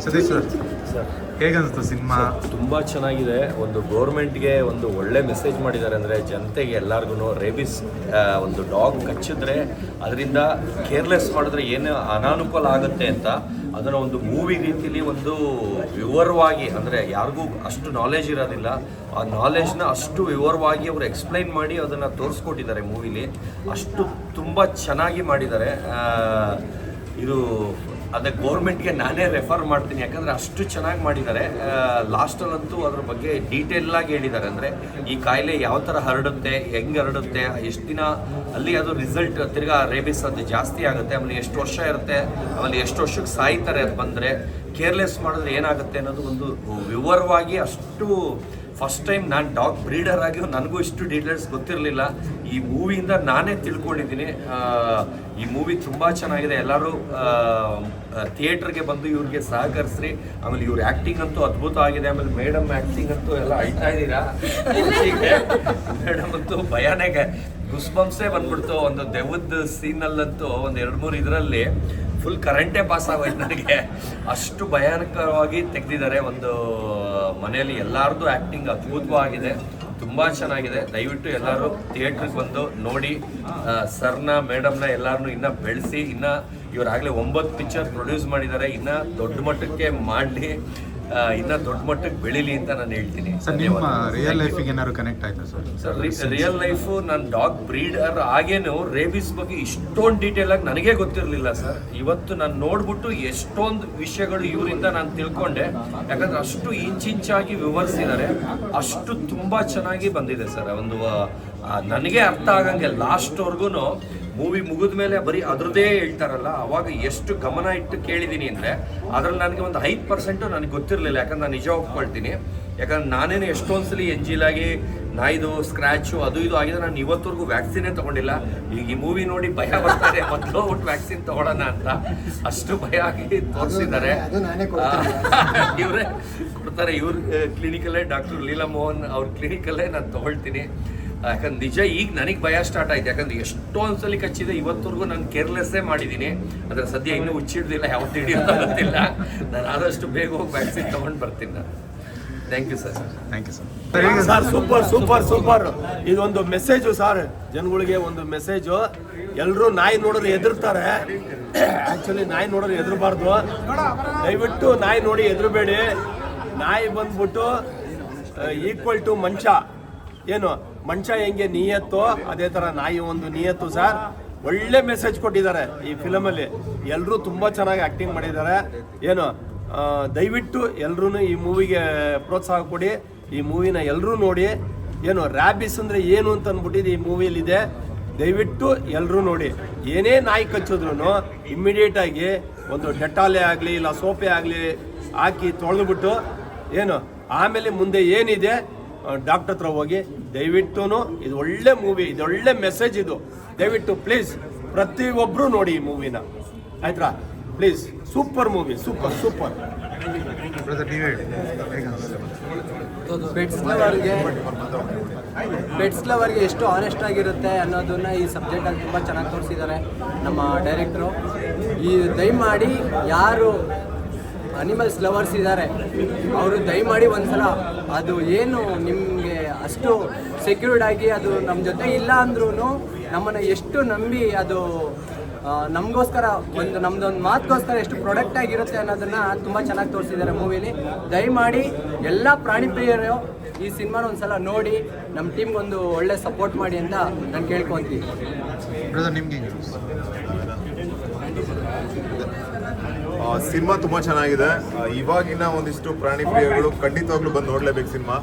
Satish sir ಹೇಗನ್ನಿಸ್ತು cinema? ತುಂಬ ಚೆನ್ನಾಗಿದೆ. ಒಂದು ಗೌರ್ಮೆಂಟ್ಗೆ ಒಂದು ಒಳ್ಳೆ ಮೆಸೇಜ್ ಮಾಡಿದ್ದಾರೆ. ಅಂದರೆ ಜನತೆಗೆ ಎಲ್ಲರಿಗೂ ರೇಬಿಸ್ ಒಂದು ಡಾಗ್ ಕಚ್ಚಿದ್ರೆ ಅದರಿಂದ ಕೇರ್ಲೆಸ್ ಮಾಡಿದ್ರೆ ಏನು ಅನಾನುಕೂಲ ಆಗುತ್ತೆ ಅಂತ ಅದನ್ನು ಒಂದು ಮೂವಿ ರೀತಿಲಿ ಒಂದು ವಿವರವಾಗಿ, ಅಂದರೆ ಯಾರಿಗೂ ಅಷ್ಟು ನಾಲೆಜ್ ಇರೋದಿಲ್ಲ, ಆ ನಾಲೆಜ್ನ ಅಷ್ಟು ವಿವರವಾಗಿ ಅವರು ಎಕ್ಸ್ಪ್ಲೈನ್ ಮಾಡಿ ಅದನ್ನು ತೋರಿಸ್ಕೊಟ್ಟಿದ್ದಾರೆ ಮೂವಿಲಿ. ಅಷ್ಟು ತುಂಬ ಚೆನ್ನಾಗಿ ಮಾಡಿದ್ದಾರೆ. ಇದು ಅದೇ ಗೌರ್ಮೆಂಟ್ಗೆ ನಾನೇ ರೆಫರ್ ಮಾಡ್ತೀನಿ, ಯಾಕಂದರೆ ಅಷ್ಟು ಚೆನ್ನಾಗಿ ಮಾಡಿದ್ದಾರೆ. ಲಾಸ್ಟಲ್ಲಂತೂ ಅದ್ರ ಬಗ್ಗೆ ಡೀಟೇಲಾಗಿ ಹೇಳಿದ್ದಾರೆ. ಅಂದರೆ ಈ ಕಾಯಿಲೆ ಯಾವ ಥರ ಹರಡುತ್ತೆ, ಹೆಂಗೆ ಹರಡುತ್ತೆ, ಎಷ್ಟು ದಿನ ಅಲ್ಲಿ ಅದು ರಿಸಲ್ಟ್ ತಿರ್ಗಾ ರೇಬಿಸ್ ಅದು ಜಾಸ್ತಿ ಆಗುತ್ತೆ, ಆಮೇಲೆ ಎಷ್ಟು ವರ್ಷ ಇರುತ್ತೆ, ಆಮೇಲೆ ಎಷ್ಟು ವರ್ಷಕ್ಕೆ ಸಾಯ್ತಾರೆ ಅದು ಬಂದರೆ, ಕೇರ್ಲೆಸ್ ಮಾಡಿದ್ರೆ ಏನಾಗುತ್ತೆ ಅನ್ನೋದು ಒಂದು ವಿವರವಾಗಿ ಅಷ್ಟು. ಫಸ್ಟ್ ಟೈಮ್ ನಾನು ಡಾಗ್ ಬ್ರೀಡರ್ ಆಗಿ ನನಗೂ ಇಷ್ಟು ಡೀಟೇಲ್ಸ್ ಗೊತ್ತಿರಲಿಲ್ಲ. ಈ ಮೂವಿಯಿಂದ ನಾನೇ ತಿಳ್ಕೊಂಡಿದ್ದೀನಿ. ಈ ಮೂವಿ ತುಂಬ ಚೆನ್ನಾಗಿದೆ. ಎಲ್ಲರೂ ಥಿಯೇಟ್ರಿಗೆ ಬಂದು ಇವ್ರಿಗೆ ಸಹಕರಿಸ್ರಿ. ಆಮೇಲೆ ಇವ್ರ ಆ್ಯಕ್ಟಿಂಗ್ ಅಂತೂ ಅದ್ಭುತ ಆಗಿದೆ. ಆಮೇಲೆ ಮೇಡಮ್ ಆ್ಯಕ್ಟಿಂಗ್ ಅಂತೂ ಎಲ್ಲ ಅಳ್ತಾ ಇದ್ದೀರಾ. ಮೇಡಮ್ ಅಂತೂ ಭಯಾನೇಗೆ ಗುಸ್ಬಂಸೇ ಬಂದ್ಬಿಡ್ತು. ಒಂದು ದೆವ್ವದ ಸೀನಲ್ಲಂತೂ ಒಂದು 2-3 ಇದರಲ್ಲಿ ಫುಲ್ ಕರೆಂಟೇ ಪಾಸ್ ಆಗೋಯ್ತು ನನಗೆ. ಅಷ್ಟು ಭಯಾನಕವಾಗಿ ತೆಗೆದಿದ್ದಾರೆ. ಒಂದು ಮನೆಯಲ್ಲಿ ಎಲ್ಲರದ್ದು ಆ್ಯಕ್ಟಿಂಗ್ ಅದ್ಭುತವಾಗಿದೆ, ತುಂಬ ಚೆನ್ನಾಗಿದೆ. ದಯವಿಟ್ಟು ಎಲ್ಲರೂ ಥಿಯೇಟ್ರಿಗೆ ಬಂದು ನೋಡಿ. ಸರ್ನ ಮೇಡಮ್ನ ಎಲ್ಲರನ್ನೂ ಇನ್ನೂ ಬೆಳೆಸಿ, ಇನ್ನೂ ಇವರಾಗಲೇ 9 ಪಿಕ್ಚರ್ ಪ್ರೊಡ್ಯೂಸ್ ಮಾಡಿದ್ದಾರೆ. ಇನ್ನೂ ದೊಡ್ಡ ಮಟ್ಟಕ್ಕೆ ಮಾಡಲಿ, ಇನ್ನೂ ದೊಡ್ಡ ಮಟ್ಟಕ್ಕೆ ಬೆಳೀಲಿ ಅಂತ ನಾನು ಹೇಳ್ತೀನಿ. ಸರ್, ನಿಮ್ಮ ರಿಯಲ್ ಲೈಫಿಗೆ ಏನಾದ್ರು ಕನೆಕ್ಟ್ ಆಯ್ತಾ ಸರ್? ರಿಯಲ್ ಲೈಫು ನಾನು ಡಾಗ್ ಬ್ರೀಡರ್ ಆಗೇನು ರೇಬಿಸ್ ಬಗ್ಗೆ ಇಷ್ಟೊಂದು ಡೀಟೇಲಾಗಿ ನನಗೆ ಗೊತ್ತಿರಲಿಲ್ಲ ಸರ್. ಇವತ್ತು ನಾನು ನೋಡ್ಬಿಟ್ಟು ಎಷ್ಟೊಂದು ವಿಷಯಗಳು ಇವರಿಂದ ನಾನು ತಿಳ್ಕೊಂಡೆ. ಯಾಕಂದರೆ ಅಷ್ಟು ಇಂಚಾಗಿ ವಿವರಿಸಿದ್ದಾರೆ. ಅಷ್ಟು ತುಂಬ ಚೆನ್ನಾಗಿ ಬಂದಿದೆ ಸರ್. ಒಂದು ನನಗೆ ಅರ್ಥ ಆಗಂಗೆ ಲಾಸ್ಟ್ವರೆಗೂ ಮೂವಿ ಮುಗಿದ ಮೇಲೆ ಬರೀ ಅದ್ರದ್ದೇ ಹೇಳ್ತಾರಲ್ಲ, ಅವಾಗ ಎಷ್ಟು ಗಮನ ಇಟ್ಟು ಕೇಳಿದ್ದೀನಿ ಅಂದರೆ ಅದರಲ್ಲಿ ನನಗೆ ಒಂದು 5% ನನಗೆ ಗೊತ್ತಿರಲಿಲ್ಲ. ಯಾಕಂದ್ರೆ ನಾನು ನಿಜ ಒಪ್ಕೊಳ್ತೀನಿ. ಯಾಕಂದ್ರೆ ನಾನೇನು ಎಷ್ಟೊಂದು ಸಲ ಎಂಜಿಲಾಗಿ ನಾಯಿದು ಸ್ಕ್ರ್ಯಾಚು ಅದು ಇದು ಆಗಿದೆ. ನಾನು ಇವತ್ತವರೆಗೂ ವ್ಯಾಕ್ಸಿನೇ ತೊಗೊಂಡಿಲ್ಲ. ಈಗ ಈ ಮೂವಿ ನೋಡಿ ಭಯ ಬರ್ತಾರೆ, ಮೊದಲು ಹೋಗ್ಬಿಟ್ಟು ವ್ಯಾಕ್ಸಿನ್ ತೊಗೊಳ್ಳೋಣ ಅಂತ. ಅಷ್ಟು ಭಯ ಆಗಿ ತೋರಿಸಿದ್ದಾರೆ. ಇವರೇ ಕೊಡ್ತಾರೆ. ಇವ್ರ ಕ್ಲಿನಿಕಲ್ಲೇ ಡಾಕ್ಟರ್ ಲೀಲಾ ಮೋಹನ್ ಅವ್ರ ಕ್ಲಿನಿಕಲ್ಲೇ ನಾನು ತೊಗೊಳ್ತೀನಿ. ಯಾಕಂದ್ರೆ ನಿಜ ಈಗ ನನಗೆ ಭಯ ಸ್ಟಾರ್ಟ್ ಆಯ್ತು. ಯಾಕಂದ್ರೆ ಎಷ್ಟೊಂದು ಸಲ ಕಚ್ಚಿದೆ. ಇವತ್ತವರೆಗೂ ನಾನು ಕೇರ್ಲೆಸ್ಸೇ ಮಾಡಿದ್ದೀನಿ. ಆದರೆ ಸದ್ಯ ಇನ್ನೂ ಹುಚ್ಚಿಡ್ದಿಲ್ಲ, ಯಾವತ್ತು ಹಿಡಿಯೋದು ಗೊತ್ತಿಲ್ಲ. ನಾನು ಆದಷ್ಟು ಬೇಗ ಹೋಗಿ ವ್ಯಾಕ್ಸಿನ್ ತೊಗೊಂಡು ಬರ್ತೀನಿ ನಾನು. Thank you sir. Thank you sir. Super super super. ಇದೊಂದು ಮೆಸೇಜು ಸರ್, ಜನಗಳಿಗೆ ಒಂದು ಮೆಸೇಜು. ಎಲ್ಲರೂ ನಾಯಿ ನೋಡಿದ್ರೆ ಹೆದರ್ತಾರೆ. ಆ್ಯಕ್ಚುಲಿ ನಾಯಿ ನೋಡಿದ್ರೆ ಹೆದರಬಾರ್ದು. ದಯವಿಟ್ಟು ನಾಯಿ ನೋಡಿ ಹೆದರಬೇಡಿ. ನಾಯಿ ಬಂದ್ಬಿಟ್ಟು ಈಕ್ವಲ್ ಟು ಮನುಷ್ಯ. ಏನು ಮನುಷ್ಯ ಹೆಂಗೆ ನಿಯತ್ತು, ಅದೇ ಥರ ನಾಯಿ ಒಂದು ನಿಯತ್ತು ಸರ್. ಒಳ್ಳೆ ಮೆಸೇಜ್ ಕೊಟ್ಟಿದ್ದಾರೆ ಈ ಫಿಲಮಲ್ಲಿ. ಎಲ್ಲರೂ ತುಂಬ ಚೆನ್ನಾಗಿ ಆ್ಯಕ್ಟಿಂಗ್ ಮಾಡಿದ್ದಾರೆ. ಏನು ದಯವಿಟ್ಟು ಎಲ್ಲರೂ ಈ ಮೂವಿಗೆ ಪ್ರೋತ್ಸಾಹ ಕೊಡಿ. ಈ ಮೂವಿನ ಎಲ್ಲರೂ ನೋಡಿ. ಏನು ರ್ಯಾಬಿಸ್ ಅಂದರೆ ಏನು ಅಂತ ಅಂದ್ಬಿಟ್ಟಿದ್ದು ಈ ಮೂವಿಯಲ್ಲಿದೆ. ದಯವಿಟ್ಟು ಎಲ್ಲರೂ ನೋಡಿ. ಏನೇ ನಾಯಿ ಕಚ್ಚಿದ್ರು ಇಮ್ಮಿಡಿಯೇಟಾಗಿ ಒಂದು ಡೆಟಾಲೇ ಆಗಲಿ ಇಲ್ಲ ಸೋಪೆ ಆಗಲಿ ಹಾಕಿ ತೊಳೆದ್ಬಿಟ್ಟು ಏನು ಆಮೇಲೆ ಮುಂದೆ ಏನಿದೆ ಡಾಕ್ಟರ್ ಹತ್ರ ಹೋಗಿ. ದಯವಿಟ್ಟು ಇದು ಒಳ್ಳೆ ಮೂವಿ, ಇದು ಒಳ್ಳೆ ಮೆಸೇಜ್. ಇದು ದಯವಿಟ್ಟು ಪ್ಲೀಸ್ ಪ್ರತಿಯೊಬ್ಬರು ನೋಡಿ ಈ ಮೂವಿನ, ಆಯ್ತಾ? Please. Super movie, super super. Pets ಲವರ್ಗೆ ಎಷ್ಟು ಆನೆಸ್ಟ್ ಆಗಿರುತ್ತೆ ಅನ್ನೋದನ್ನ ಈ ಸಬ್ಜೆಕ್ಟಲ್ಲಿ ತುಂಬ ಚೆನ್ನಾಗಿ ತೋರಿಸಿದ್ದಾರೆ ನಮ್ಮ ಡೈರೆಕ್ಟ್ರು. ಈ ದಯಮಾಡಿ ಯಾರು ಅನಿಮಲ್ಸ್ ಲವರ್ಸ್ ಇದ್ದಾರೆ ಅವರು ದಯಮಾಡಿ ಒಂದ್ಸಲ ಅದು ಏನು ನಿಮಗೆ ಅಷ್ಟು ಸೆಕ್ಯೂರ್ಡ್ ಆಗಿ ಅದು ನಮ್ಮ ಜೊತೆ ಇಲ್ಲ ಅಂದ್ರೂ ನಮ್ಮನ್ನು ಎಷ್ಟು ನಂಬಿ ಅದು ನಮಗೋಸ್ಕರ ಒಂದು ನಮ್ಮದೊಂದು ಮಾತುಗೋಸ್ಕರ ಎಷ್ಟು ಪ್ರೊಡಕ್ಟ್ ಆಗಿರುತ್ತೆ ಅನ್ನೋದನ್ನು ತುಂಬ ಚೆನ್ನಾಗಿ ತೋರಿಸಿದ್ದಾರೆ ಮೂವಿಲಿ. ದಯಮಾಡಿ ಎಲ್ಲ ಪ್ರಾಣಿ ಪ್ರಿಯರು ಈ ಸಿನಿಮಾನ ಒಂದ್ಸಲ ನೋಡಿ ನಮ್ಮ ಟೀಮ್ಗೊಂದು ಒಳ್ಳೆ ಸಪೋರ್ಟ್ ಮಾಡಿ ಅಂತ ನಾನು ಕೇಳ್ಕೊತೀನಿ. ಸಿನಿಮಾ ತುಂಬ ಚೆನ್ನಾಗಿದೆ. ಇವಾಗಿನ ಒಂದಿಷ್ಟು ಪ್ರಾಣಿ ಪ್ರಿಯಗಳು ಖಂಡಿತವಾಗ್ಲೂ ಬಂದು ನೋಡಲೇಬೇಕು ಸಿನಿಮಾ.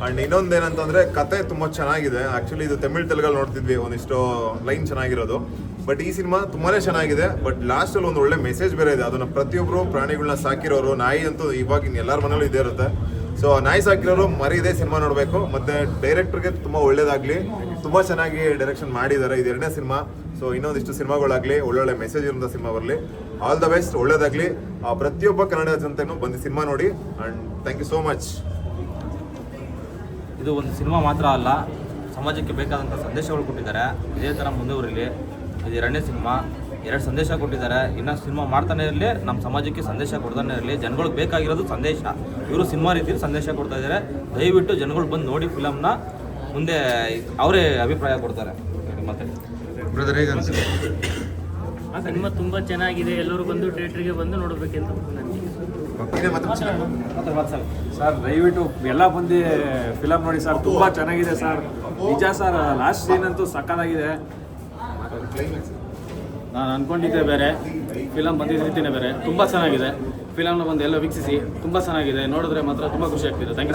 ಆ್ಯಂಡ್ ಇನ್ನೊಂದೇನಂತಂದರೆ ಕತೆ ತುಂಬ ಚೆನ್ನಾಗಿದೆ. ಆ್ಯಕ್ಚುಲಿ ಇದು ತೆಲುಗಲ್ಲಿ ನೋಡ್ತಿದ್ವಿ ಒಂದಿಷ್ಟು ಲೈನ್ ಚೆನ್ನಾಗಿರೋದು. ಬಟ್ ಈ ಸಿನಿಮಾ ತುಂಬಾ ಚೆನ್ನಾಗಿದೆ. ಬಟ್ ಲಾಸ್ಟಲ್ಲಿ ಒಂದು ಒಳ್ಳೆ ಮೆಸೇಜ್ ಬೇರೆ ಇದೆ. ಅದನ್ನು ಪ್ರತಿಯೊಬ್ಬರು ಪ್ರಾಣಿಗಳನ್ನ ಸಾಕಿರೋರು, ನಾಯಿ ಅಂತೂ ಇವಾಗಿನ ಎಲ್ಲರ ಮನೇಲೂ ಇದೇ ಇರುತ್ತೆ. ಸೊ ನಾಯಿ ಸಾಕಿರೋರು ಮರೀದೇ ಸಿನಿಮಾ ನೋಡಬೇಕು. ಮತ್ತು ಡೈರೆಕ್ಟ್ರಿಗೆ ತುಂಬ ಒಳ್ಳೇದಾಗಲಿ, ತುಂಬ ಚೆನ್ನಾಗಿ ಡೈರೆಕ್ಷನ್ ಮಾಡಿದ್ದಾರೆ. ಇದು 2ನೇ ಸಿನಿಮಾ. ಸೊ ಇನ್ನೊಂದಿಷ್ಟು ಸಿನಿಮಾಗಳಾಗಲಿ, ಒಳ್ಳೊಳ್ಳೆ ಮೆಸೇಜ್ ಇರೋ ಸಿನಿಮಾ ಬರಲಿ. ಆಲ್ ದ ಬೆಸ್ಟ್, ಒಳ್ಳೇದಾಗಲಿ. ಪ್ರತಿಯೊಬ್ಬ ಕನ್ನಡ ಜನತೆನೂ ಬಂದು ಸಿನಿಮಾ ನೋಡಿ. And thank you so much. ಇದು ಒಂದು ಸಿನಿಮಾ ಮಾತ್ರ ಅಲ್ಲ, ಸಮಾಜಕ್ಕೆ ಬೇಕಾದಂಥ ಸಂದೇಶಗಳು ಕೊಟ್ಟಿದ್ದಾರೆ. ಇದೇ ಥರ ಮುಂದುವರಿಲಿ. ಇದು 2ನೇ ಸಿನಿಮಾ. 2 ಸಂದೇಶ ಕೊಟ್ಟಿದ್ದಾರೆ. ಇನ್ನು ಸಿನಿಮಾ ಮಾಡ್ತಾನೆ ಇರಲಿ, ನಮ್ಮ ಸಮಾಜಕ್ಕೆ ಸಂದೇಶ ಕೊಡ್ತಾನೆ ಇರಲಿ. ಜನಗಳಿಗೆ ಬೇಕಾಗಿರೋದು ಸಂದೇಶ. ಇವರು ಸಿನಿಮಾ ರೀತಿಯಲ್ಲಿ ಸಂದೇಶ ಕೊಡ್ತಾ ಇದ್ದಾರೆ. ದಯವಿಟ್ಟು ಜನಗಳು ಬಂದು ನೋಡಿ ಫಿಲಮ್ನ, ಮುಂದೆ ಅವರೇ ಅಭಿಪ್ರಾಯ ಕೊಡ್ತಾರೆ. ಮತ್ತೆ ಬ್ರದರ್ ಹೇಗೆ ಅನ್ಸುತ್ತೆ? ಸಿನಿಮಾ ತುಂಬ ಚೆನ್ನಾಗಿದೆ. ಎಲ್ಲರೂ ಬಂದು ಥಿಯೇಟ್ರಿಗೆ ಬಂದು ನೋಡಬೇಕೆಂತ ನನಗೆ. ಸರ್ ದಯವಿಟ್ಟು ಎಲ್ಲ ಬಂದು ಫಿಲಮ್ ನೋಡಿ ಸರ್, ತುಂಬ ಚೆನ್ನಾಗಿದೆ ಸರ್. ನಿಜ ಸರ್, ಲಾಸ್ಟ್ ಸೀನ್ ಅಂತೂ ಸಕ್ಕತ್ತಾಗಿದೆ. ನಾನು ಅಂದ್ಕೊಂಡಿದ್ದೆ ಬೇರೆ, ಫಿಲಮ್ ಬಂದಿದ್ದ ರೀತಿಯೇ ಬೇರೆ. ತುಂಬ ಚೆನ್ನಾಗಿದೆ. ಫಿಲಮ್ನ ಬಂದು ಎಲ್ಲ ವೀಕ್ಷಿಸಿ, ತುಂಬ ಚೆನ್ನಾಗಿದೆ. ನೋಡಿದ್ರೆ ಮಾತ್ರ ತುಂಬ ಖುಷಿ ಆಗ್ತಿದೆ. Thank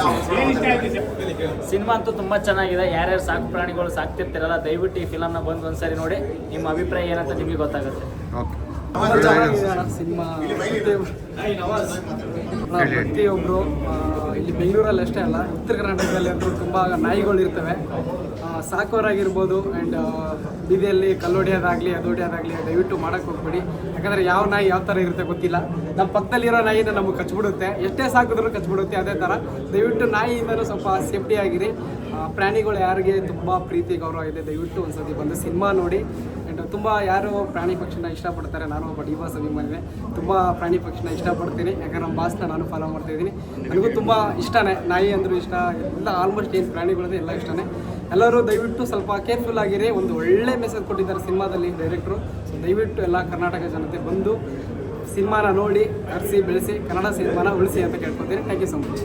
you. ಸಿನಿಮಾ ಅಂತೂ ತುಂಬ ಚೆನ್ನಾಗಿದೆ. ಯಾರ್ಯಾರು ಸಾಕು ಪ್ರಾಣಿಗಳು ಸಾಕ್ತಿರ್ತಿರಲ್ಲ, ದಯವಿಟ್ಟು ಈ ಫಿಲಮ್ನ ಬಂದು ಒಂದ್ಸರಿ ನೋಡಿ. ನಿಮ್ಮ ಅಭಿಪ್ರಾಯ ಏನಂತ ನಿಮಗೆ ಗೊತ್ತಾಗುತ್ತೆ. ಓಕೆ ಸಿನಿಮಾ ಪ್ರತಿಯೊಬ್ಬರು ಇಲ್ಲಿ ಬೆಂಗಳೂರಲ್ಲಿ ಅಷ್ಟೇ ಅಲ್ಲ, ಉತ್ತರ ಕರ್ನಾಟಕದಲ್ಲಿ ಅಂತೂ ತುಂಬ ನಾಯಿಗಳು ಇರ್ತವೆ. ಸಾಕೋರಾಗಿರ್ಬೋದು ಆ್ಯಂಡ್ ಬೀದಿಯಲ್ಲಿ ಕಲ್ಲೊಡೆಯೋದಾಗಲಿ ಅದು ಹೊಡೆಯೋದಾಗಲಿ ದಯವಿಟ್ಟು ಮಾಡೋಕ್ಕೆ ಹೋಗ್ಬೇಡಿ. ಯಾಕಂದರೆ ಯಾವ ನಾಯಿ ಯಾವ ಥರ ಇರುತ್ತೆ ಗೊತ್ತಿಲ್ಲ. ನಮ್ಮ ಪಕ್ಕದಲ್ಲಿರೋ ನಾಯಿನ ನಮಗೆ ಕಚ್ಬಿಡುತ್ತೆ, ಎಷ್ಟೇ ಸಾಕಿದ್ರೂ ಕಚ್ಬಿಡುತ್ತೆ. ಅದೇ ಥರ ದಯವಿಟ್ಟು ನಾಯಿಯಿಂದಲೂ ಸ್ವಲ್ಪ ಸೇಫ್ಟಿ ಆಗಿರಿ. ಪ್ರಾಣಿಗಳು ಯಾರಿಗೆ ತುಂಬ ಪ್ರೀತಿ ಗೌರವ ಇದೆ, ದಯವಿಟ್ಟು ಒಂದ್ಸತಿ ಬಂದು ಸಿನಿಮಾ ನೋಡಿ. ಆ್ಯಂಡ್ ತುಂಬ ಯಾರು ಪ್ರಾಣಿ ಪಕ್ಷಿನ ಇಷ್ಟಪಡ್ತಾರೆ, ನಾನು ಒಬ್ಬ ಡಿ ಬಾಸ್ ಅಭಿಮಾನಿನೇ, ತುಂಬ ಪ್ರಾಣಿ ಪಕ್ಷಿನ ಇಷ್ಟಪಡ್ತೀನಿ. ಯಾಕಂದ್ರೆ ನಮ್ಮ ಬಾಸ್ನ ನಾನು ಫಾಲೋ ಮಾಡ್ತಾಯಿದ್ದೀನಿ. ನನಗೂ ತುಂಬ ಇಷ್ಟನೇ, ನಾಯಿ ಅಂದರೂ ಇಷ್ಟ, ಎಲ್ಲ ಆಲ್ಮೋಸ್ಟ್ ಏನು ಪ್ರಾಣಿಗಳಿದೆ ಎಲ್ಲ ಇಷ್ಟನೇ. ಎಲ್ಲರೂ ದಯವಿಟ್ಟು ಸ್ವಲ್ಪ ಕೇರ್ಫುಲ್ ಆಗಿರಿ. ಒಂದು ಒಳ್ಳೆ ಮೆಸೇಜ್ ಕೊಟ್ಟಿದ್ದಾರೆ ಸಿನಿಮಾದಲ್ಲಿ ಡೈರೆಕ್ಟ್ರು. ಸೊ ದಯವಿಟ್ಟು ಎಲ್ಲ ಕರ್ನಾಟಕ ಜನತೆ ಬಂದು ಸಿನಿಮಾನ ನೋಡಿ, ಹರಿಸಿ ಬೆಳೆಸಿ, ಕನ್ನಡ ಸಿನಿಮಾನ ಉಳಿಸಿ ಅಂತ ಕೇಳ್ಕೊತೀನಿ. Thank you so much.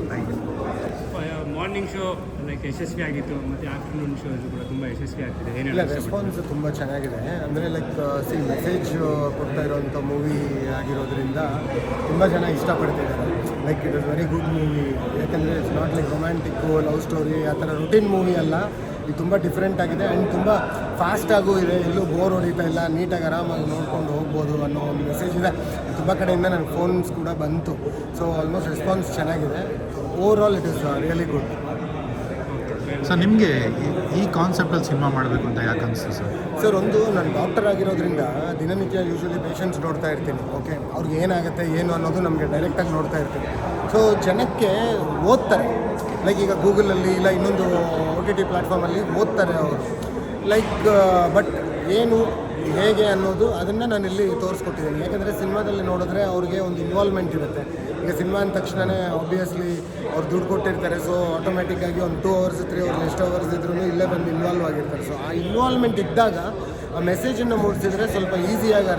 Morning show like ಯಶಸ್ವಿ ಆಗಿತ್ತು, ಮತ್ತು ಆಫ್ಟರ್ನೂನ್ ಶೋ ಕೂಡ ತುಂಬ ಯಶಸ್ವಿ ಆಗ್ತಿದೆ. ಇಲ್ಲ, ರೆಸ್ಪಾನ್ಸ್ ತುಂಬ ಚೆನ್ನಾಗಿದೆ. ಅಂದರೆ ಲೈಕ್ ಮೆಸೇಜ್ ಕೊಡ್ತಾ ಇರೋವಂಥ ಮೂವಿ ಆಗಿರೋದ್ರಿಂದ ತುಂಬ ಜನ ಇಷ್ಟಪಡ್ತಿದ್ದಾರೆ. Like it is very good movie. ಯಾಕಂದರೆ it's not like romantic love story ಆ ಥರ ರುಟೀನ್ ಮೂವಿ ಅಲ್ಲ. ಇದು ತುಂಬ ಡಿಫ್ರೆಂಟ್ ಆಗಿದೆ ಆ್ಯಂಡ್ ತುಂಬ ಫಾಸ್ಟಾಗೂ ಇದೆ. ಎಲ್ಲೂ ಬೋರ್ ಹೊಡಿತಾ ಇಲ್ಲ, ನೀಟಾಗಿ ಆರಾಮಾಗಿ ನೋಡ್ಕೊಂಡು ಹೋಗ್ಬೋದು ಅನ್ನೋ ಒಂದು ಮೆಸೇಜ್ ಇದೆ. ತುಂಬ ಕಡೆಯಿಂದ ನನಗೆ ಫೋನ್ಸ್ ಕೂಡ ಬಂತು. ಸೊ ಆಲ್ಮೋಸ್ಟ್ ರೆಸ್ಪಾನ್ಸ್ ಚೆನ್ನಾಗಿದೆ. Over all it is really good. Sir ನಿಮಗೆ ಈ ಕಾನ್ಸೆಪ್ಟಲ್ಲಿ ಸಿನಿಮಾ ಮಾಡಬೇಕು ಅಂತ ಯಾಕೆ ಅನಿಸ್ತು ಸರ್? ಸರ್ ಒಂದು ನಾನು ಡಾಕ್ಟರ್ ಆಗಿರೋದ್ರಿಂದ ದಿನನಿತ್ಯ ಯೂಶ್ವಲಿ ಪೇಷಂಟ್ಸ್ ನೋಡ್ತಾ ಇರ್ತೀನಿ. ಓಕೆ, ಅವ್ರಿಗೆ ಏನಾಗುತ್ತೆ ಏನು ಅನ್ನೋದು ನಮಗೆ ಡೈರೆಕ್ಟಾಗಿ ನೋಡ್ತಾ ಇರ್ತೀನಿ. ಸೊ ಜನಕ್ಕೆ ಓದ್ತಾರೆ, ಲೈಕ್ ಈಗ ಗೂಗಲಲ್ಲಿ ಇಲ್ಲ ಇನ್ನೊಂದು OTT ಪ್ಲ್ಯಾಟ್ಫಾರ್ಮಲ್ಲಿ ಓದ್ತಾರೆ ಅವರು. ಲೈಕ್ ಬಟ್ ಏನು ಹೇಗೆ ಅನ್ನೋದು ಅದನ್ನು ನಾನು ಇಲ್ಲಿ ತೋರಿಸ್ಕೊಟ್ಟಿದ್ದೀನಿ. ಯಾಕಂದರೆ ಸಿನಿಮಾದಲ್ಲಿ ನೋಡಿದ್ರೆ ಅವ್ರಿಗೆ ಒಂದು ಇನ್ವಾಲ್ವ್ಮೆಂಟ್ ಇರುತ್ತೆ. ಈಗ ಸಿನಿಮಾ ಅಂದ ತಕ್ಷಣವೇ ಆಬ್ವಿಯಸ್ಲಿ ಅವ್ರು ದುಡ್ಡು ಕೊಟ್ಟಿರ್ತಾರೆ. ಸೊ ಆಟೋಮೆಟಿಕ್ಕಾಗಿ ಒಂದು 2 hours 3 hours ಎಷ್ಟು ಅವರ್ಸ್ ಇದ್ರೂ ಇಲ್ಲೇ ಬಂದು ಇನ್ವಾಲ್ವ್ ಆಗಿರ್ತಾರೆ. ಸೊ ಆ ಇನ್ವಾಲ್ವ್ಮೆಂಟ್ ಇದ್ದಾಗ ಆ ಮೆಸೇಜನ್ನು ಮೂಡಿಸಿದ್ರೆ ಸ್ವಲ್ಪ ಈಸಿಯಾಗಿ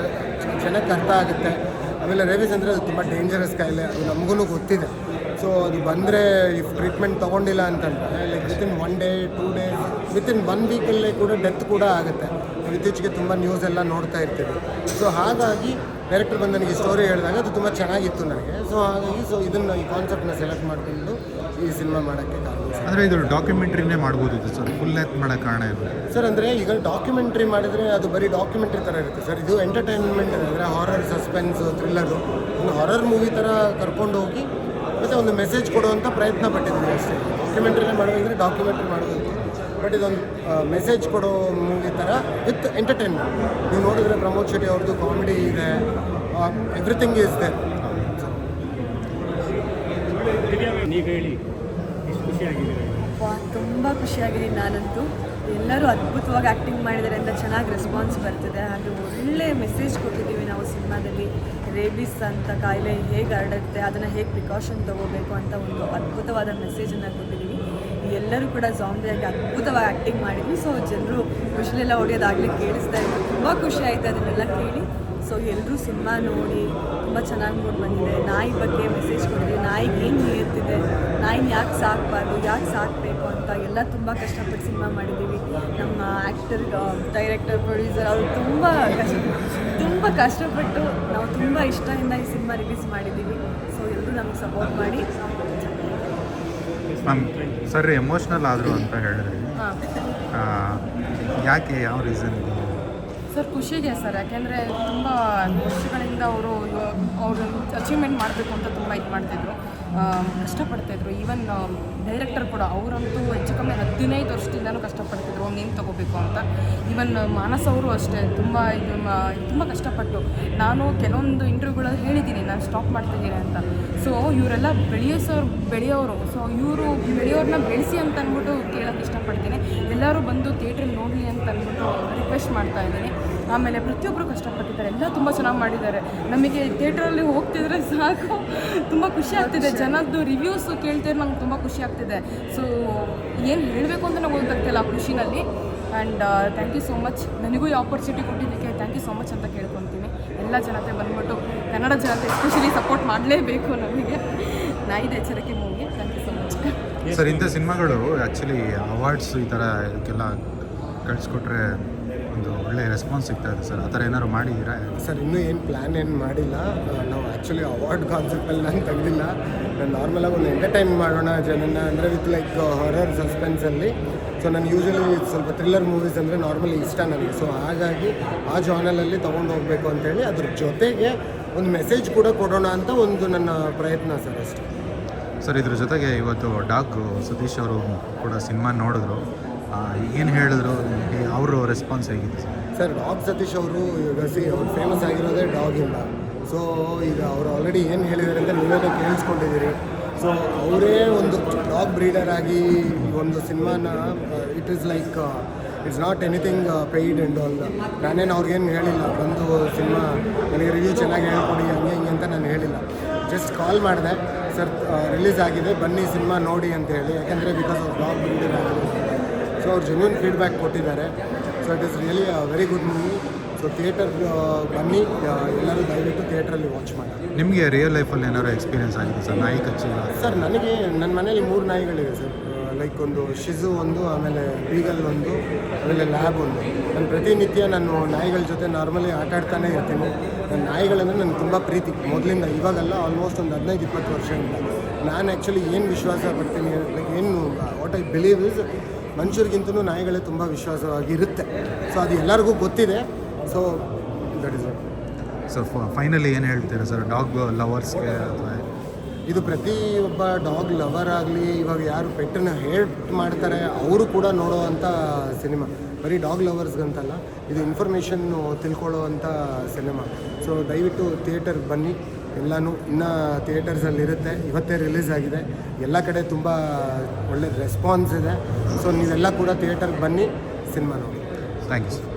ಜನಕ್ಕೆ ಅರ್ಥ ಆಗುತ್ತೆ. ಆಮೇಲೆ ರೇಬಿಸ್ ಅಂದರೆ ಅದು ತುಂಬ ಡೇಂಜರಸ್ ಕಾಯಿಲೆ, ಅದು ನಮಗೂ ಗೊತ್ತಿದೆ. ಸೊ ಅದು ಬಂದರೆ ಇಫ್ ಟ್ರೀಟ್ಮೆಂಟ್ ತೊಗೊಂಡಿಲ್ಲ ಅಂತಂದರೆ like within 1 day 2 days within 1 weekಲ್ಲೇ ಕೂಡ ಡೆತ್ ಕೂಡ ಆಗುತ್ತೆ. ಇತ್ತೀಚೆಗೆ ತುಂಬ ನ್ಯೂಸ್ ಎಲ್ಲ ನೋಡ್ತಾ ಇರ್ತೀವಿ. ಸೊ ಹಾಗಾಗಿ ಡೈರೆಕ್ಟರ್ ಬಂದು ನನಗೆ ಸ್ಟೋರಿ ಹೇಳಿದಾಗ ಅದು ತುಂಬ ಚೆನ್ನಾಗಿತ್ತು ನನಗೆ. ಸೊ ಹಾಗಾಗಿ ಇದನ್ನು ಈ ಕಾನ್ಸೆಪ್ಟನ್ನ ಸೆಲೆಕ್ಟ್ ಮಾಡಿಕೊಂಡು ಈ ಸಿನಿಮಾ ಮಾಡೋಕ್ಕೆ ಕಾರಣ. ಅಂದರೆ ಇದು ಡಾಕ್ಯುಮೆಂಟ್ರಿನೇ ಮಾಡ್ಬೋದಿತ್ತು ಸರ್, ಫುಲ್ ಲೆಂತ್ ಮಾಡೋ ಕಾರಣ ಇದು ಸರ್. ಅಂದರೆ ಈಗ ಡಾಕ್ಯುಮೆಂಟ್ರಿ ಮಾಡಿದರೆ ಅದು ಬರೀ ಡಾಕ್ಯುಮೆಂಟ್ರಿ ಥರ ಇರುತ್ತೆ ಸರ್. ಇದು ಎಂಟರ್ಟೈನ್ಮೆಂಟ್ ಅಂದರೆ ಹಾರರ್, ಸಸ್ಪೆನ್ಸು, ಥ್ರಿಲ್ಲರು, ಒಂದು ಹಾರರ್ ಮೂವಿ ಥರ ಕರ್ಕೊಂಡು ಹೋಗಿ ಮತ್ತು ಒಂದು ಮೆಸೇಜ್ ಕೊಡುವಂಥ ಪ್ರಯತ್ನ ಪಟ್ಟಿದ್ದೀನಿ ಅಷ್ಟೇ. ಡಾಕ್ಯುಮೆಂಟ್ರಿನೇ ಮಾಡೋದಂದರೆ ಡಾಕ್ಯುಮೆಂಟ್ರಿ ಮಾಡೋದು, ಬಟ್ ಇದೊಂದು ಮೆಸೇಜ್ ಕೊಡೋ ಮೂವಿ ಥರ ವಿತ್ ಎಂಟರ್ಟೈನ್ಮೆಂಟ್. ನೀವು ನೋಡಿದ್ರೆ ಪ್ರಮೋದ್ ಶೆಟ್ಟಿ ಅವ್ರದ್ದು ಕಾಮಿಡಿ ಇದೆ, ಎವ್ರಿಥಿಂಗ್ ಈಸ್ ದೇರ್. ನೀವು ಹೇಳಿ, ಎಷ್ಟು ಖುಷಿಯಾಗಿದೆ? ತುಂಬ ಖುಷಿಯಾಗಿದ್ದೀನಿ ನಾನಂತೂ. ಎಲ್ಲರೂ ಅದ್ಭುತವಾಗಿ ಆ್ಯಕ್ಟಿಂಗ್ ಮಾಡಿದ್ದಾರೆ ಅಂತ ಚೆನ್ನಾಗಿ ರೆಸ್ಪಾನ್ಸ್ ಬರ್ತಿದೆ. ಹಾಗೂ ಒಳ್ಳೆ ಮೆಸೇಜ್ ಕೊಟ್ಟಿದ್ದೀವಿ ನಾವು ಸಿನಿಮಾದಲ್ಲಿ. ರೇಬಿಸ್ ಅಂತ ಕಾಯಿಲೆ ಹೇಗೆ ಹರಡುತ್ತೆ, ಅದನ್ನು ಹೇಗೆ ಪ್ರಿಕಾಷನ್ ತೊಗೋಬೇಕು ಅಂತ ಒಂದು ಅದ್ಭುತವಾದ ಮೆಸೇಜನ್ನು ಕೊಟ್ಟಿದ್ದೀವಿ. ಎಲ್ಲರೂ ಕೂಡ ಜಾಂಬಿಯಾಗಿ ಅದ್ಭುತವಾಗಿ ಆ್ಯಕ್ಟಿಂಗ್ ಮಾಡಿದ್ವಿ. ಸೊ ಜನರು ಖುಷಿಲೆಲ್ಲ ಹೊಡೆಯೋದಾಗಲಿ ಕೇಳಿಸ್ತಾ ಇದ್ರು. ತುಂಬ ಖುಷಿ ಆಯಿತು ಅದನ್ನೆಲ್ಲ ಕೇಳಿ. ಸೊ ಎಲ್ಲರೂ ಸಿನಿಮಾ ನೋಡಿ ತುಂಬ ಚೆನ್ನಾಗಿ ಮೂಡ್ ಬಂದಿದೆ. ನಾಯಿ ಬಗ್ಗೆ ಮೆಸೇಜ್ ಕೊಟ್ಟಿದ್ದೀವಿ, ನಾಯಿಗೆ ಏನು ನಿಯತ್ತಿದೆ, ನಾಯಿನ ಯಾಕೆ ಸಾಕಬಾರ್ದು, ಯಾಕೆ ಸಾಕಬೇಕು ಅಂತ ಎಲ್ಲ ತುಂಬ ಕಷ್ಟಪಟ್ಟು ಸಿನಿಮಾ ಮಾಡಿದ್ದೀವಿ. ನಮ್ಮ ಆ್ಯಕ್ಟರ್, ಡೈರೆಕ್ಟರ್, ಪ್ರೊಡ್ಯೂಸರ್ ಅವರು ತುಂಬ ಕಷ್ಟಪಟ್ಟು ನಾವು ತುಂಬ ಇಷ್ಟದಿಂದ ಈ ಸಿನಿಮಾ ರಿಲೀಸ್ ಮಾಡಿದ್ದೀವಿ. ಸೊ ಎಲ್ಲರೂ ನಮಗೆ ಸಪೋರ್ಟ್ ಮಾಡಿ. ಮ್ಯಾಮ್ ಸರ್ ಎಮೋಷ್ನಲ್ ಆದರು ಅಂತ ಹೇಳಿದ್ರಿ, ಯಾಕೆ, ಯಾವ ರೀಸನ್? ಸರ್ ಖುಷಿಗೆ ಸರ್, ಯಾಕೆಂದರೆ ತುಂಬ ವರ್ಷಗಳಿಂದ ಅವರು ಅಚೀವ್ಮೆಂಟ್ ಮಾಡಬೇಕು ಅಂತ ತುಂಬ ಇದು ಮಾಡ್ತಿದ್ರು, ಕಷ್ಟಪಡ್ತಾಯಿದ್ರು. ಈವನ್ ಡೈರೆಕ್ಟರ್ ಕೂಡ ಅವರಂತೂ ಹೆಚ್ಚು ಕಮ್ಮಿ 15 ವರ್ಷದಿಂದನೂ ಕಷ್ಟಪಡ್ತಿದ್ರು ಒಂದು ನೇಮ್ ತೊಗೋಬೇಕು ಅಂತ. ಈವನ್ ಮಾನಸ್ ಅವರು ಅಷ್ಟೇ ತುಂಬ ಕಷ್ಟಪಟ್ಟು, ನಾನು ಕೆಲವೊಂದು ಇಂಟರ್ವ್ಯೂಗಳಲ್ಲಿ ಹೇಳಿದ್ದೀನಿ ನಾನು ಸ್ಟಾಪ್ ಮಾಡ್ತಿದ್ದೀನಿ ಅಂತ. ಸೊ ಇವರೆಲ್ಲ ಬೆಳೆಯೋರು. ಸೊ ಇವರು ಬೆಳೆಯೋರನ್ನ ಬೆಳೆಸಿ ಅಂತ ಅಂದ್ಬಿಟ್ಟು ಕೇಳೋಕ್ಕೆ ಇಷ್ಟಪಡ್ತೀನಿ. ಎಲ್ಲರೂ ಬಂದು ಥಿಯೇಟ್ರಲ್ಲಿ ನೋಡಲಿ ಅಂತ ಅಂದ್ಬಿಟ್ಟು ರಿಕ್ವೆಸ್ಟ್ ಮಾಡ್ತಾಯಿದ್ದೀನಿ. ಆಮೇಲೆ ಪ್ರತಿಯೊಬ್ಬರು ಕಷ್ಟಪಟ್ಟಿದ್ದಾರೆ, ಎಲ್ಲ ತುಂಬ ಚೆನ್ನಾಗಿ ಮಾಡಿದ್ದಾರೆ. ನಮಗೆ ಥಿಯೇಟ್ರಲ್ಲಿ ಹೋಗ್ತಿದ್ರೆ ಸಾಕು, ತುಂಬ ಖುಷಿ ಆಗ್ತಿದೆ. ಜನದ್ದು ರಿವ್ಯೂಸ್ ಕೇಳ್ತಿದ್ರೆ ನಂಗೆ ತುಂಬ ಖುಷಿ ಆಗ್ತಿದೆ. ಸೊ ಏನು ಹೇಳಬೇಕು ಅಂತ ನಂಗೆ ಗೊತ್ತಾಗ್ತಿಲ್ಲ ಆ ಖುಷಿನಲ್ಲಿ. And thank you so much, ನನಗೂ ಈ ಆಪರ್ಚುನಿಟಿ ಕೊಟ್ಟಿದ್ದಕ್ಕೆ ಥ್ಯಾಂಕ್ ಯು ಸೋ ಮಚ್ ಅಂತ ಕೇಳ್ಕೊತೀನಿ. ಎಲ್ಲ ಜನತೆ ಬಂದ್ಬಿಟ್ಟು ಕನ್ನಡ ಜನತೆ ಎಸ್ಪೆಷಲಿ ಸಪೋರ್ಟ್ ಮಾಡಲೇಬೇಕು ನಮಗೆ. ನಾಯಿದೆ ಎಚ್ಚರಿಕೆ ಮೂವಿಗೆ thank you so much. Sir, ಇಂಥ ಸಿನಿಮಾಗಳು ಆ್ಯಕ್ಚುಲಿ ಅವಾರ್ಡ್ಸ್ ಈ ಥರ ಇದಕ್ಕೆಲ್ಲ ಕಳಿಸ್ಕೊಟ್ರೆ ಒಂದು ಒಳ್ಳೆ ರೆಸ್ಪಾನ್ಸ್ ಸಿಗ್ತಾ ಇದೆ ಸರ್. ಆ ಥರ ಏನಾದ್ರು ಮಾಡಿದ್ದೀರಾ? ಸರ್, ಇನ್ನೂ ಏನು ಪ್ಲ್ಯಾನ್ ಏನು ಮಾಡಿಲ್ಲ. ನಾವು ಆ್ಯಕ್ಚುಲಿ ಅವಾರ್ಡ್ ಕಾನ್ಸೆಪ್ಟಲ್ಲಿ ನಾನು ತೆಗೆದಿಲ್ಲ. ನಾನು ನಾರ್ಮಲಾಗಿ ಒಂದು ಎಂಟರ್ಟೈನ್ ಮಾಡೋಣ ಜನನ ಅಂದರೆ ವಿತ್ ಲೈಕ್ ಹಾರರ್ ಸಸ್ಪೆನ್ಸಲ್ಲಿ. ಸೊ ನಾನು ಯೂಶ್ವಲಿ ಸ್ವಲ್ಪ ಥ್ರಿಲ್ಲರ್ ಮೂವೀಸ್ ಅಂದರೆ ನಾರ್ಮಲಿ ಇಷ್ಟ ನನಗೆ. ಸೊ ಹಾಗಾಗಿ ಆ ಜಾನಲಲ್ಲಿ ತೊಗೊಂಡು ಹೋಗಬೇಕು ಅಂತೇಳಿ ಅದ್ರ ಜೊತೆಗೆ ಒಂದು ಮೆಸೇಜ್ ಕೂಡ ಕೊಡೋಣ ಅಂತ ಒಂದು ನನ್ನ ಪ್ರಯತ್ನ ಸರ್, ಅಷ್ಟೇ. ಸರ್, ಇದ್ರ ಜೊತೆಗೆ ಇವತ್ತು ಡಾಗ್ ಸತೀಶ್ ಅವರು ಕೂಡ ಸಿನಿಮಾ ನೋಡಿದ್ರು, ಏನು ಹೇಳಿದ್ರು, ಅವರು ರೆಸ್ಪಾನ್ಸ್ ಹೇಗಿದೆ ಸರ್? ಡಾಗ್ ಸತೀಶ್ ಅವರು ಈಗ ಅವ್ರು ಫೇಮಸ್ ಆಗಿರೋದೇ ಡಾಗಿಂದ. ಸೊ ಈಗ ಅವರು ಆಲ್ರೆಡಿ ಏನು ಹೇಳಿದ್ದಾರೆ ಅಂತ ನೀವೇ ಕೇಳಿಸ್ಕೊಂಡಿದ್ದೀರಿ. ಸೊ ಅವರೇ ಒಂದು ಡಾಗ್ ಬ್ರೀಡರ್ ಆಗಿ ಒಂದು ಸಿನಿಮಾನ it is like it's not anything paid and all. ನಾನೇನು ಅವ್ರಿಗೇನು ಹೇಳಿಲ್ಲ ಬಂದು ಸಿನಿಮಾ ನನಗೆ ರಿವ್ಯೂ ಚೆನ್ನಾಗಿ ಹೇಳ್ಕೊಡಿ ಹಂಗೆ ಹಿಂಗೆ ಅಂತ ನಾನು ಹೇಳಿಲ್ಲ. ಜಸ್ಟ್ ಕಾಲ್ ಮಾಡಿದೆ, ಸರ್ ರಿಲೀಸ್ ಆಗಿದೆ ಬನ್ನಿ ಸಿನಿಮಾ ನೋಡಿ ಅಂತ ಹೇಳಿ. ಯಾಕೆಂದರೆ ಬಿಕಾಸ್ ಅವ್ರು ಡಾಗ್ ಬ್ರೀಡರ್ ಆಗಿದೆ. ಸೊ ಅವ್ರು ಜೆನ್ಯೂನ್ ಫೀಡ್ಬ್ಯಾಕ್ ಕೊಟ್ಟಿದ್ದಾರೆ. So it is really a very good movie. So theatre ಬನ್ನಿ, ಎಲ್ಲರೂ ದಯವಿಟ್ಟು ಥಿಯೇಟ್ರಲ್ಲಿ ವಾಚ್ ಮಾಡಿ. ನಿಮಗೆ ರಿಯಲ್ ಲೈಫಲ್ಲಿ ಏನಾದ್ರು ಎಕ್ಸ್ಪೀರಿಯನ್ಸ್ ಆಗಿದೆ ಸರ್ ನಾಯಿ ಕಚ್ಚಿಲ್ಲ? ಸರ್, ನನಗೆ ನನ್ನ ಮನೇಲಿ 3 ನಾಯಿಗಳಿವೆ ಸರ್. ಲೈಕ್ ಒಂದು ಶಿಜು ಒಂದು, ಆಮೇಲೆ ಬೀಗಲ್ ಒಂದು, ಆಮೇಲೆ ಲ್ಯಾಬ್ ಒಂದು. ನಾನು ಪ್ರತಿನಿತ್ಯ ನಾನು ನಾಯಿಗಳ ಜೊತೆ ನಾರ್ಮಲಿ ಆಟಾಡ್ತಾನೆ ಇರ್ತೀನಿ. ನನ್ನ ನಾಯಿಗಳಂದರೆ ನನಗೆ ತುಂಬ ಪ್ರೀತಿ ಮೊದಲಿಂದ, ಇವಾಗಲ್ಲ ಆಲ್ಮೋಸ್ಟ್ ಒಂದು 15-20 ವರ್ಷದಿಂದ. ನಾನು ಆ್ಯಕ್ಚುಲಿ ಏನು ವಿಶ್ವಾಸ ಪಡ್ತೀನಿ ಲೈಕ್ ಏನು ವಾಟ್ ಐ ಬಿಲೀವ್ ಇಸ್ ಮನುಷ್ಯರಿಗಿಂತಲೂ ನಾಯಿಗಳೇ ತುಂಬ ವಿಶ್ವಾಸವಾಗಿರುತ್ತೆ. ಸೊ ಅದು ಎಲ್ಲರಿಗೂ ಗೊತ್ತಿದೆ. So that is what. So finally ಏನು ಹೇಳ್ತೀರಾ ಸರ್ ಡಾಗ್ ಲವರ್ಸ್ಗೆ? ಅಥವಾ ಇದು ಪ್ರತಿಯೊಬ್ಬ ಡಾಗ್ ಲವರ್ ಆಗಲಿ, ಇವಾಗ ಯಾರು ಪೆಟ್ಟನ್ನು ಹೇಟ್ ಮಾಡ್ತಾರೆ ಅವರು ಕೂಡ ನೋಡೋವಂಥ ಸಿನಿಮಾ. ಬರೀ ಡಾಗ್ ಲವರ್ಸ್ಗಂತಲ್ಲ, ಇದು ಇನ್ಫಾರ್ಮೇಷನ್ನು ತಿಳ್ಕೊಳ್ಳೋವಂಥ ಸಿನಿಮಾ. ಸೊ ದಯವಿಟ್ಟು ಥಿಯೇಟರ್ಗೆ ಬನ್ನಿ. ಎಲ್ಲನೂ ಇನ್ನೂ ಥಿಯೇಟರ್ಸಲ್ಲಿರುತ್ತೆ. ಇವತ್ತೇ ರಿಲೀಸ್ ಆಗಿದೆ. ಎಲ್ಲ ಕಡೆ ತುಂಬ ಒಳ್ಳೆ ರೆಸ್ಪಾನ್ಸ್ ಇದೆ. ಸೊ ನೀವೆಲ್ಲ ಕೂಡ ಥಿಯೇಟರ್ಗೆ ಬನ್ನಿ, ಸಿನಿಮಾ ನೋಡಿ. Thank you sir.